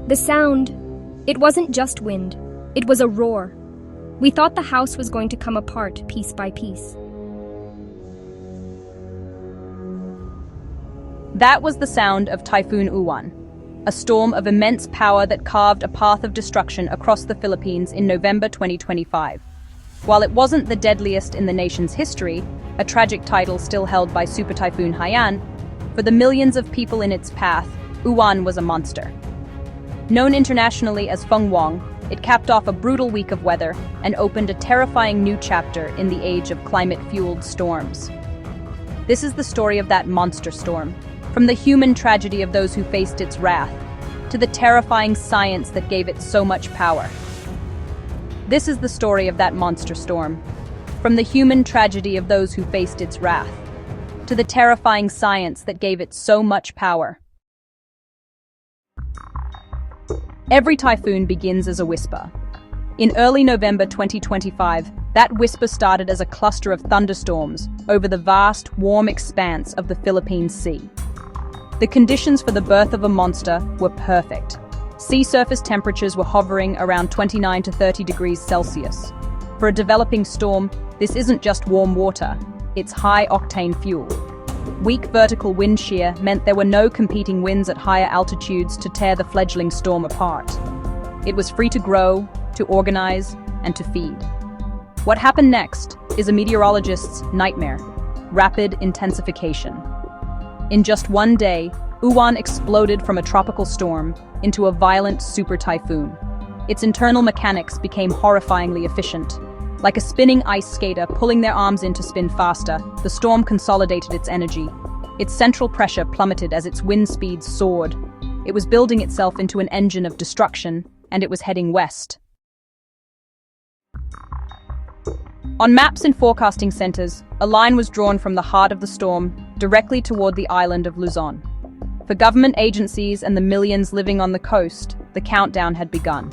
The sound, it wasn't just wind, it was a roar. We thought the house was going to come apart piece by piece. That was the sound of Typhoon Uwan, a storm of immense power that carved a path of destruction across the Philippines in November 2025. While it wasn't the deadliest in the nation's history, a tragic title still held by Super Typhoon Haiyan, for the millions of people in its path, Uwan was a monster. Known internationally as Feng Wong, it capped off a brutal week of weather and opened a terrifying new chapter in the age of climate-fueled storms. This is the story of that monster storm, from the human tragedy of those who faced its wrath, to the terrifying science that gave it so much power. This is the story of that monster storm, from the human tragedy of those who faced its wrath, to the terrifying science that gave it so much power. Every typhoon begins as a whisper. In early November 2025, that whisper started as a cluster of thunderstorms over the vast, warm expanse of the Philippine Sea. The conditions for the birth of a monster were perfect. Sea surface temperatures were hovering around 29 to 30 degrees Celsius. For a developing storm, this isn't just warm water, it's high-octane fuel. Weak vertical wind shear meant there were no competing winds at higher altitudes to tear the fledgling storm apart. It was free to grow, to organize, and to feed. What happened next is a meteorologist's nightmare: rapid intensification. In just one day, Uwan exploded from a tropical storm into a violent super typhoon. Its internal mechanics became horrifyingly efficient. Like a spinning ice skater pulling their arms in to spin faster, the storm consolidated its energy. Its central pressure plummeted as its wind speed soared. It was building itself into an engine of destruction, and it was heading west. On maps and forecasting centers, a line was drawn from the heart of the storm directly toward the island of Luzon. For government agencies and the millions living on the coast, the countdown had begun.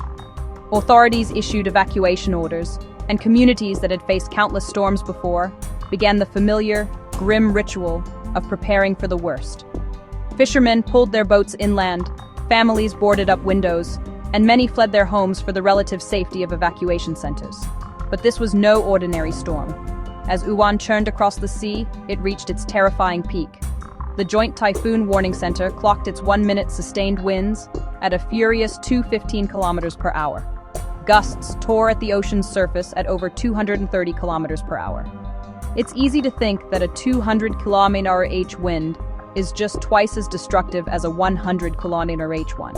Authorities issued evacuation orders, and communities that had faced countless storms before began the familiar, grim ritual of preparing for the worst. Fishermen pulled their boats inland, families boarded up windows, and many fled their homes for the relative safety of evacuation centers. But this was no ordinary storm. As Uwan churned across the sea, it reached its terrifying peak. The Joint Typhoon Warning Center clocked its 1-minute sustained winds at a furious 215 kilometers per hour. Gusts tore at the ocean's surface at over 230 kilometers per hour. It's easy to think that a 200 km/h wind is just twice as destructive as a 100 km/h one.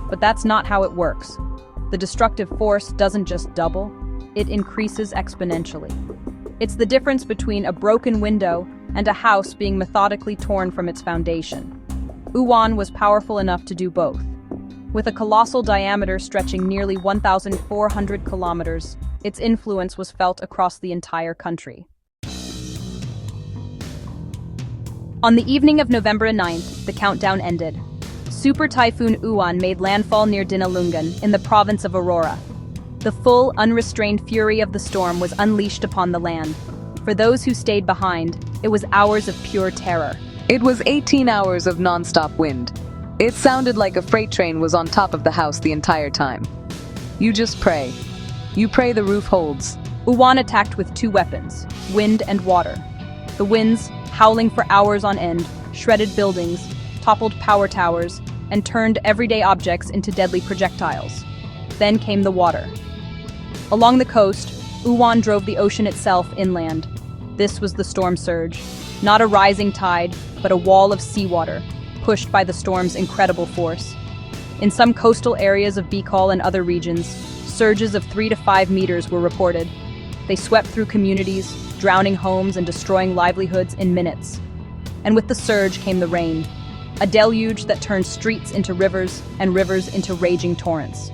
But that's not how it works. The destructive force doesn't just double, it increases exponentially. It's the difference between a broken window and a house being methodically torn from its foundation. Uwan was powerful enough to do both. With a colossal diameter stretching nearly 1,400 kilometers, its influence was felt across the entire country. On the evening of November 9th, the countdown ended. Super Typhoon Uwan made landfall near Dinalungan in the province of Aurora. The full, unrestrained fury of the storm was unleashed upon the land. For those who stayed behind, it was hours of pure terror. It was 18 hours of non-stop wind. It sounded like a freight train was on top of the house the entire time. You just pray. You pray the roof holds. Uwan attacked with two weapons, wind and water. The winds, howling for hours on end, shredded buildings, toppled power towers, and turned everyday objects into deadly projectiles. Then came the water. Along the coast, Uwan drove the ocean itself inland. This was the storm surge. Not a rising tide, but a wall of seawater, pushed by the storm's incredible force. In some coastal areas of Bicol and other regions, surges of 3 to 5 meters were reported. They swept through communities, drowning homes and destroying livelihoods in minutes. And with the surge came the rain, a deluge that turned streets into rivers and rivers into raging torrents.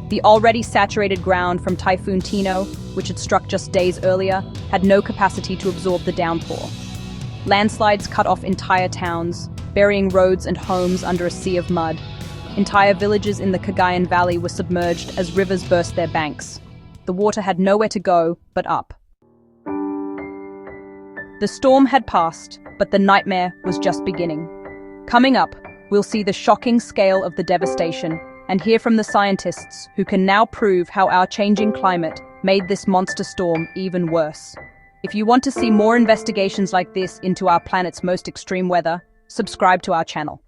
The already saturated ground from Typhoon Tino, which had struck just days earlier, had no capacity to absorb the downpour. Landslides cut off entire towns, burying roads and homes under a sea of mud. Entire villages in the Cagayan Valley were submerged as rivers burst their banks. The water had nowhere to go but up. The storm had passed, but the nightmare was just beginning. Coming up, we'll see the shocking scale of the devastation, and hear from the scientists who can now prove how our changing climate made this monster storm even worse. If you want to see more investigations like this into our planet's most extreme weather, subscribe to our channel.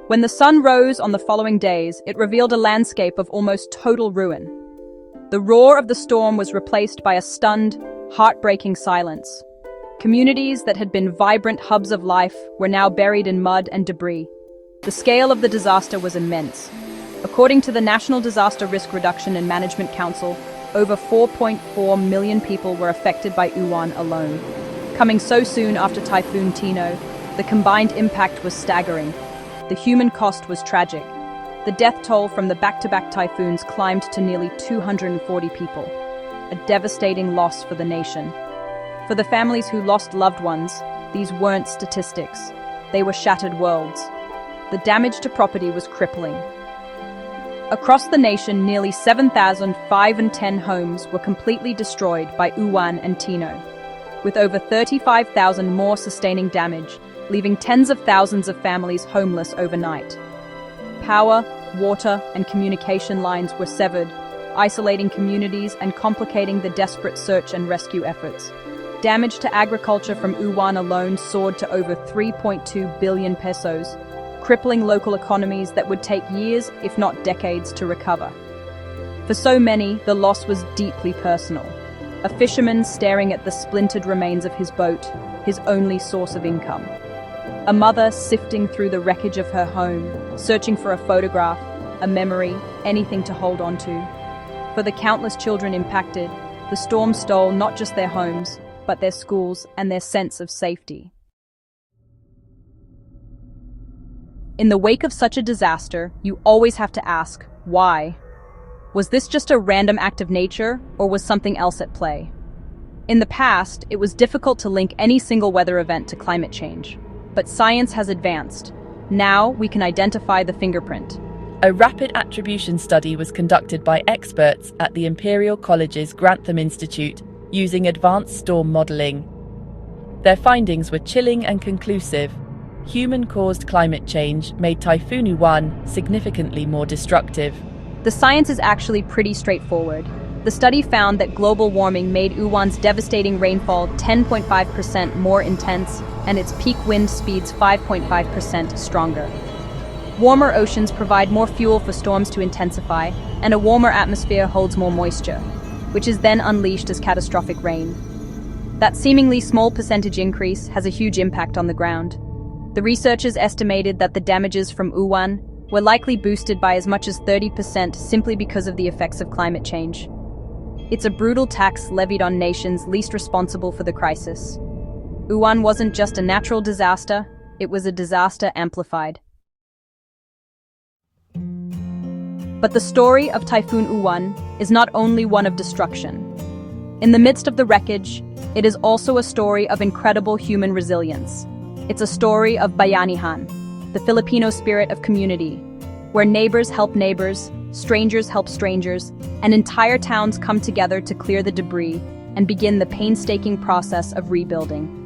When the sun rose on the following days, it revealed a landscape of almost total ruin. The roar of the storm was replaced by a stunned, heartbreaking silence. Communities that had been vibrant hubs of life were now buried in mud and debris. The scale of the disaster was immense. According to the National Disaster Risk Reduction and Management Council, over 4.4 million people were affected by Uwan alone. Coming so soon after Typhoon Tino, the combined impact was staggering. The human cost was tragic. The death toll from the back-to-back typhoons climbed to nearly 240 people, a devastating loss for the nation. For the families who lost loved ones, these weren't statistics. They were shattered worlds. The damage to property was crippling. Across the nation, nearly 7,510 homes were completely destroyed by Uwan and Tino, with over 35,000 more sustaining damage, leaving tens of thousands of families homeless overnight. Power, water, and communication lines were severed, isolating communities and complicating the desperate search and rescue efforts. Damage to agriculture from Uwan alone soared to over 3.2 billion pesos, crippling local economies that would take years, if not decades, to recover. For so many, the loss was deeply personal. A fisherman staring at the splintered remains of his boat, his only source of income. A mother sifting through the wreckage of her home, searching for a photograph, a memory, anything to hold on to. For the countless children impacted, the storm stole not just their homes, but their schools and their sense of safety. In the wake of such a disaster, you always have to ask, why? Was this just a random act of nature, or was something else at play? In the past, it was difficult to link any single weather event to climate change. But science has advanced. Now we can identify the fingerprint. A rapid attribution study was conducted by experts at the Imperial College's Grantham Institute using advanced storm modelling. Their findings were chilling and conclusive. Human-caused climate change made Typhoon Uwan significantly more destructive. The science is actually pretty straightforward. The study found that global warming made Uwan's devastating rainfall 10.5% more intense and its peak wind speeds 5.5% stronger. Warmer oceans provide more fuel for storms to intensify, and a warmer atmosphere holds more moisture, which is then unleashed as catastrophic rain. That seemingly small percentage increase has a huge impact on the ground. The researchers estimated that the damages from Uwan were likely boosted by as much as 30% simply because of the effects of climate change. It's a brutal tax levied on nations least responsible for the crisis. Uwan wasn't just a natural disaster, it was a disaster amplified. But the story of Typhoon Uwan is not only one of destruction. In the midst of the wreckage, it is also a story of incredible human resilience. It's a story of Bayanihan, the Filipino spirit of community, where neighbors help neighbors, strangers help strangers, and entire towns come together to clear the debris and begin the painstaking process of rebuilding.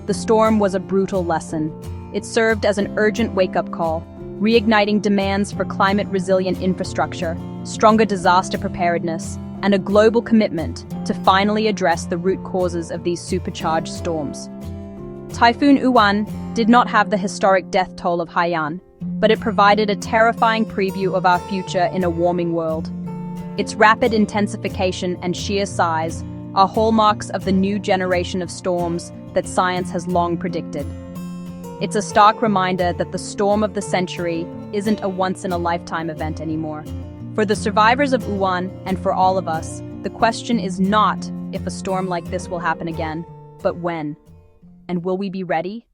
The storm was a brutal lesson. It served as an urgent wake-up call, reigniting demands for climate-resilient infrastructure, stronger disaster preparedness, and a global commitment to finally address the root causes of these supercharged storms. Typhoon Uwan did not have the historic death toll of Haiyan, but it provided a terrifying preview of our future in a warming world. Its rapid intensification and sheer size are hallmarks of the new generation of storms that science has long predicted. It's a stark reminder that the storm of the century isn't a once-in-a-lifetime event anymore. For the survivors of Uwan and for all of us, the question is not if a storm like this will happen again, but when. And will we be ready?